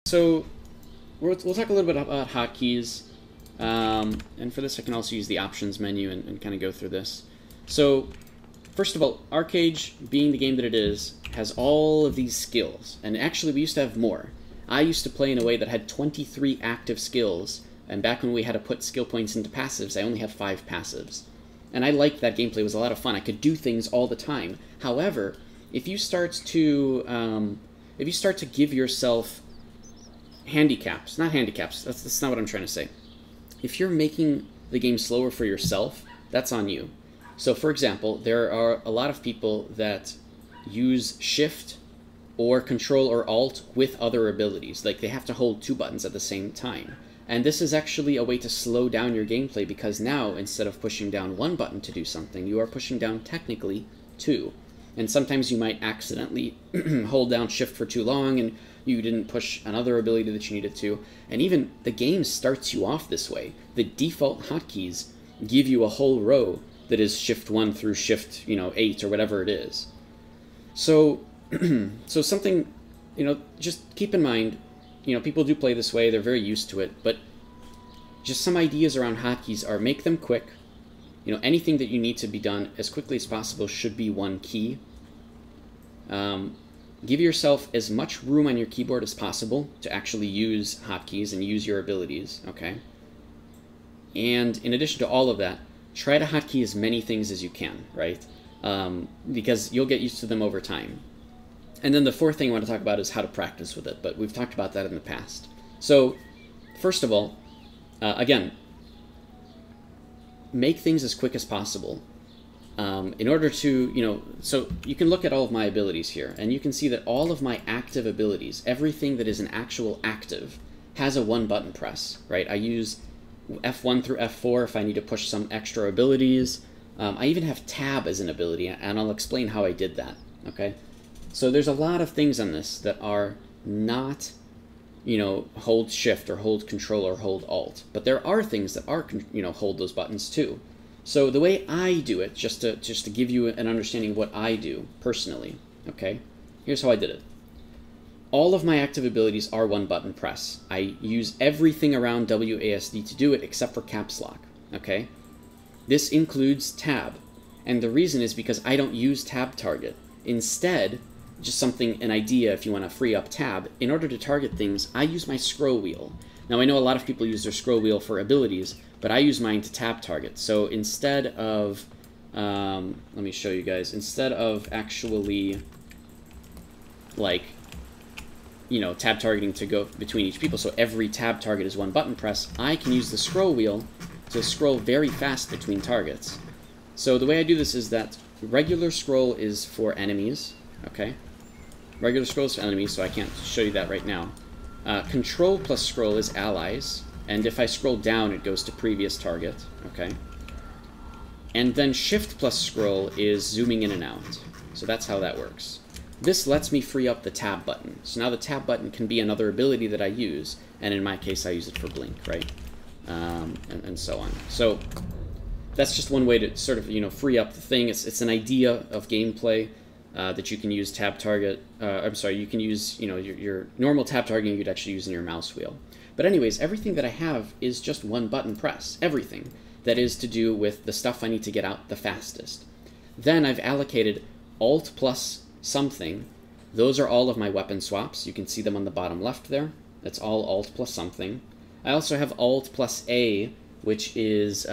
So we'll talk a little bit about hotkeys, and for this I can also use the options menu and kind of go through this. So first of all, Archeage, being the game that it is, has all of these skills, and actually we used to have more. I used to play in a way that had 23 active skills, and back when we had to put skill points into passives, I only have 5 passives. And I liked that gameplay. It was a lot of fun. I could do things all the time. However, if you start to give yourself handicaps, not handicaps, that's not what I'm trying to say. If you're making the game slower for yourself, that's on you. So for example, there are a lot of people that use Shift or Control or Alt with other abilities. Like they have to hold 2 buttons at the same time. And this is actually a way to slow down your gameplay, because now instead of pushing down 1 button to do something, you are pushing down technically 2. And sometimes you might accidentally hold down Shift for too long and you didn't push another ability that you needed to. And even the game starts you off this way. The default hotkeys give you a whole row that is Shift 1 through Shift, 8 or whatever it is. So, so something, just keep in mind, people do play this way, they're very used to it, but just some ideas around hotkeys are make them quick. Anything that you need to be done as quickly as possible should be 1 key. Give yourself as much room on your keyboard as possible to actually use hotkeys and use your abilities, okay? And in addition to all of that, try to hotkey as many things as you can, right? Because you'll get used to them over time. And then the 4th thing I want to talk about is how to practice with it, but we've talked about that in the past. So, first of all, again, make things as quick as possible. In order to, so you can look at all of my abilities here, and you can see that all of my active abilities, everything that is an actual active, has a 1-button press, right? I use F1 through F4 if I need to push some extra abilities. I even have Tab as an ability, and I'll explain how I did that, okay? So there's a lot of things on this that are not, hold Shift or hold Control or hold Alt. But there are things that are, hold those buttons too. So the way I do it, just to give you an understanding of what I do personally, okay? Here's how I did it. All of my active abilities are 1-button press. I use everything around WASD to do it except for Caps Lock, okay? This includes Tab. And the reason is because I don't use Tab Target. Instead, just an idea if you want to free up Tab, in order to target things, I use my scroll wheel. Now I know a lot of people use their scroll wheel for abilities, but I use mine to tab target. So instead of, let me show you guys, instead of actually, like, tab targeting to go between each people, so every tab target is 1-button press, I can use the scroll wheel to scroll very fast between targets. So the way I do this is that regular scroll is for enemies, okay? Regular scroll is for enemies, so I can't show you that right now. Control plus scroll is allies, and if I scroll down, it goes to previous target, okay? And then Shift plus scroll is zooming in and out. So that's how that works. This lets me free up the Tab button. So now the Tab button can be another ability that I use, and in my case, I use it for Blink, right? And so on. So that's just one way to sort of, free up the thing. It's an idea of gameplay. That you can use tab target, I'm sorry, you can use, your normal tab targeting you'd actually use in your mouse wheel. But anyways, everything that I have is just 1-button press. Everything that is to do with the stuff I need to get out the fastest. Then I've allocated Alt plus something. Those are all of my weapon swaps. You can see them on the bottom left there. That's all Alt plus something. I also have Alt plus A, which is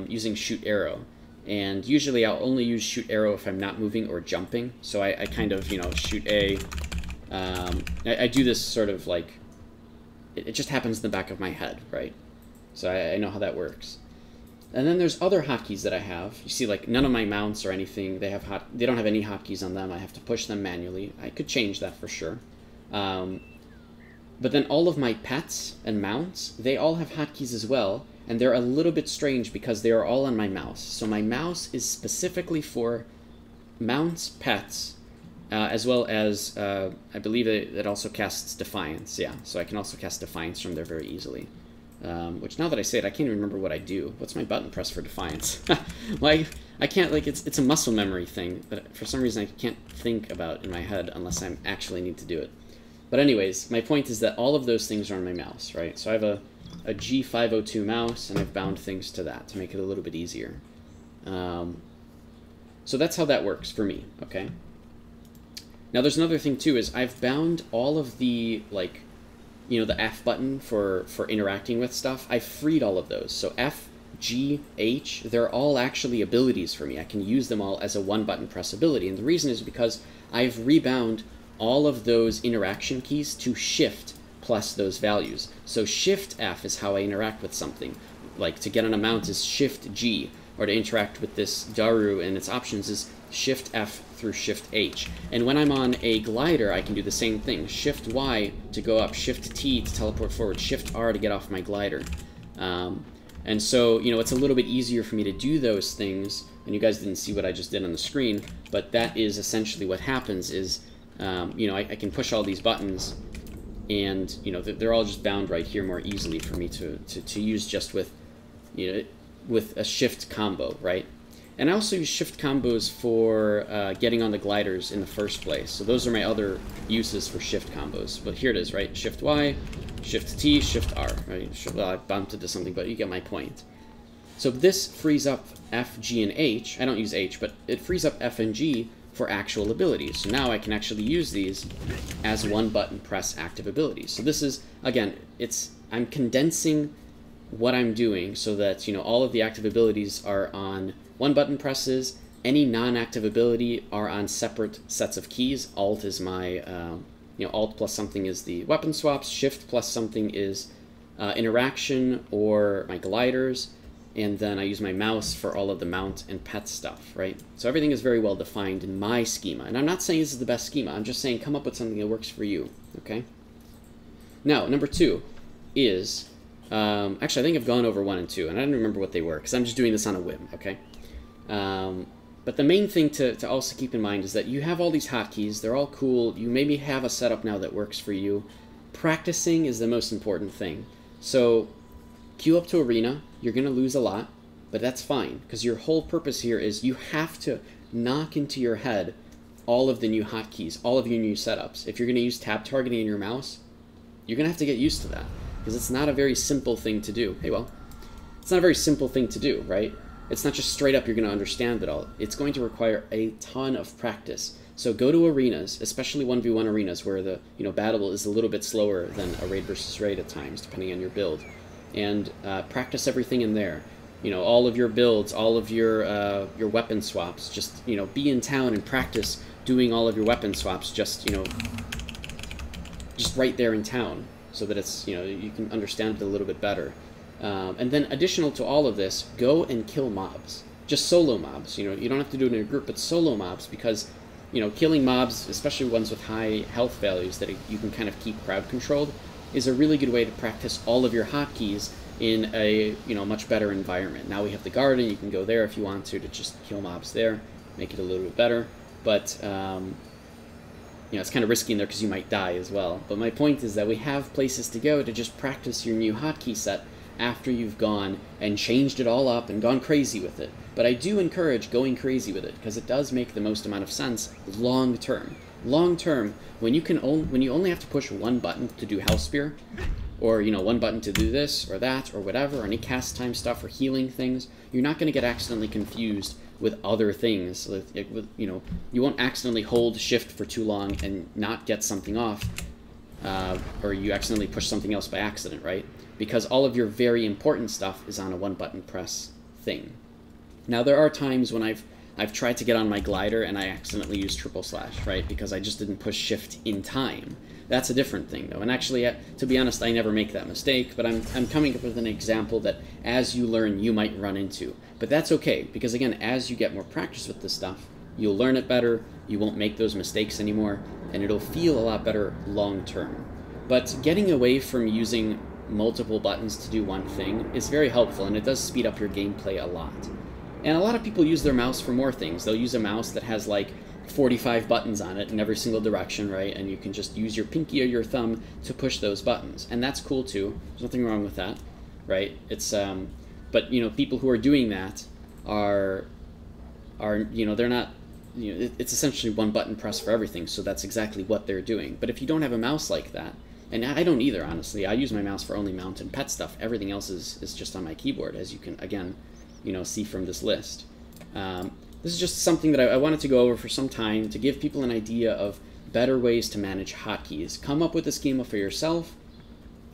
using shoot arrow. And usually I'll only use shoot arrow if I'm not moving or jumping. So I kind of, shoot A. I do this sort of like, it just happens in the back of my head, right? So I know how that works. And then there's other hotkeys that I have. You see, like, none of my mounts or anything, they don't have any hotkeys on them. I have to push them manually. I could change that for sure. But then all of my pets and mounts, they all have hotkeys as well. And they're a little bit strange because they are all on my mouse. So my mouse is specifically for mounts, pets, as well as, I believe it also casts Defiance. Yeah, so I can also cast Defiance from there very easily. Which, now that I say it, I can't even remember what I do. What's my button press for Defiance? Well, I can't, like, it's a muscle memory thing that for some reason I can't think about in my head unless I actually need to do it. But anyways, my point is that all of those things are on my mouse, right? So I have a G502 mouse, and I've bound things to that to make it a little bit easier. So that's how that works for me, okay? Now there's another thing too, is I've bound all of the, like, you know, the F button for interacting with stuff. I've freed all of those. So F, G, H, they're all actually abilities for me. I can use them all as a one-button press ability. And the reason is because I've rebound all of those interaction keys to Shift plus those values. So Shift F is how I interact with something. Like to get on a mount is Shift G, or to interact with this Daru and its options is Shift F through Shift H. And when I'm on a glider, I can do the same thing. Shift Y to go up, Shift T to teleport forward, Shift R to get off my glider. And so, you know, it's a little bit easier for me to do those things. And you guys didn't see what I just did on the screen, but that is essentially what happens is, you know, I can push all these buttons, and, you know, they're all just bound right here more easily for me to use just with, you know, with a shift combo, right? And I also use shift combos for getting on the gliders in the first place. So those are my other uses for shift combos. But here it is, right? Shift Y, Shift T, Shift R, right? Well, I bumped into something, but you get my point. So this frees up F, G, and H. I don't use H, but it frees up F and G for actual abilities. So now I can actually use these as one button press active abilities. So this is, again, I'm condensing what I'm doing so that, you know, all of the active abilities are on one button presses. Any non-active ability are on separate sets of keys. Alt is my, you know, Alt plus something is the weapon swaps. Shift plus something is interaction or my gliders. And then I use my mouse for all of the mount and pet stuff, right? So everything is very well defined in my schema. And I'm not saying this is the best schema. I'm just saying come up with something that works for you, okay? Now, number 2 is, actually I think I've gone over 1 and 2, and I don't remember what they were, because I'm just doing this on a whim, okay? But the main thing to also keep in mind is that you have all these hotkeys. They're all cool. You maybe have a setup now that works for you. Practicing is the most important thing. So queue up to arena. You're going to lose a lot, but that's fine, because your whole purpose here is you have to knock into your head all of the new hotkeys, all of your new setups. If you're going to use tab targeting in your mouse, you're going to have to get used to that, because it's not a very simple thing to do. Hey, well, it's not a very simple thing to do, right? It's not just straight up you're going to understand it all. It's going to require a ton of practice. So go to arenas, especially 1v1 arenas, where the battle is a little bit slower than a raid versus raid at times, depending on your build. And practice everything in there. You know, all of your builds, all of your weapon swaps. Just, you know, be in town and practice doing all of your weapon swaps. Just, you know, just right there in town, so that it's, you know, you can understand it a little bit better. And then additional to all of this, go and kill mobs. Just solo mobs. You know, you don't have to do it in a group, but solo mobs, because, you know, killing mobs, especially ones with high health values that you can kind of keep crowd controlled, is a really good way to practice all of your hotkeys in a, you know, much better environment. Now we have the garden. You can go there if you want to just kill mobs there, make it a little bit better. But you know, it's kind of risky in there because you might die as well. But my point is that we have places to go to just practice your new hotkey set after you've gone and changed it all up and gone crazy with it. But I do encourage going crazy with it, because it does make the most amount of sense long term. Long term, when you only have to push one button to do Hell Spear, or, you know, one button to do this or that or whatever, or any cast time stuff or healing things, you're not going to get accidentally confused with other things. With, you know, you won't accidentally hold shift for too long and not get something off, or you accidentally push something else by accident, right? Because all of your very important stuff is on a one button press thing. Now there are times when I've tried to get on my glider and I accidentally used triple slash, right? Because I just didn't push shift in time. That's a different thing, though. And actually, to be honest, I never make that mistake, but I'm coming up with an example that as you learn, you might run into. But that's okay, because again, as you get more practice with this stuff, you'll learn it better, you won't make those mistakes anymore, and it'll feel a lot better long term. But getting away from using multiple buttons to do one thing is very helpful, and it does speed up your gameplay a lot. And a lot of people use their mouse for more things. They'll use a mouse that has like 45 buttons on it in every single direction, right? And you can just use your pinky or your thumb to push those buttons. And that's cool too. There's nothing wrong with that, right? It's but you know, people who are doing that are you know, they're not you know, it's essentially one button press for everything, so that's exactly what they're doing. But if you don't have a mouse like that, and I don't either, honestly, I use my mouse for only mount and pet stuff. Everything else is just on my keyboard, as you can, again, you know, see from this list. This is just something that I wanted to go over for some time to give people an idea of better ways to manage hotkeys. Come up with a schema for yourself,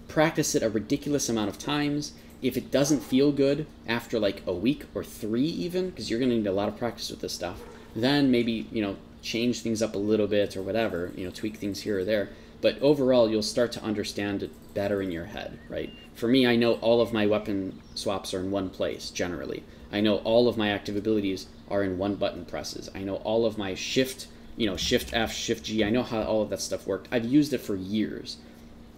practice it a ridiculous amount of times. If it doesn't feel good after like a week or 3 even, because you're going to need a lot of practice with this stuff, then maybe, you know, change things up a little bit or whatever, you know, tweak things here or there. But overall, you'll start to understand it better in your head, right? For me, I know all of my weapon swaps are in one place, generally. I know all of my active abilities are in one button presses. I know all of my shift, you know, shift F, shift G. I know how all of that stuff worked. I've used it for years,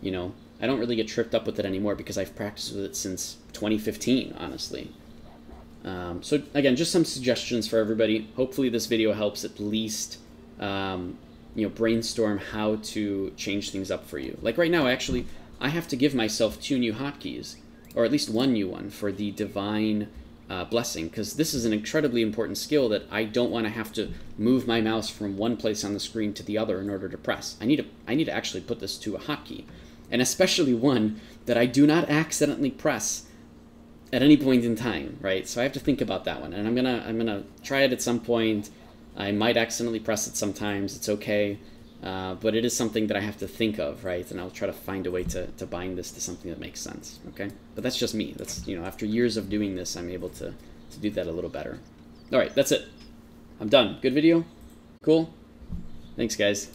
you know. I don't really get tripped up with it anymore because I've practiced with it since 2015, honestly. So again, just some suggestions for everybody. Hopefully this video helps at least you know, brainstorm how to change things up for you. Like right now, actually, I have to give myself 2 new hotkeys, or at least 1 new one for the Divine Blessing, because this is an incredibly important skill that I don't want to have to move my mouse from one place on the screen to the other in order to press. I need to actually put this to a hotkey, and especially one that I do not accidentally press at any point in time, right? So I have to think about that one, and I'm gonna try it at some point. I might accidentally press it sometimes. It's okay, but it is something that I have to think of, right? And I'll try to find a way to bind this to something that makes sense, okay? But that's just me. That's, you know, after years of doing this, I'm able to do that a little better. All right, that's it. I'm done. Good video? Cool? Thanks, guys.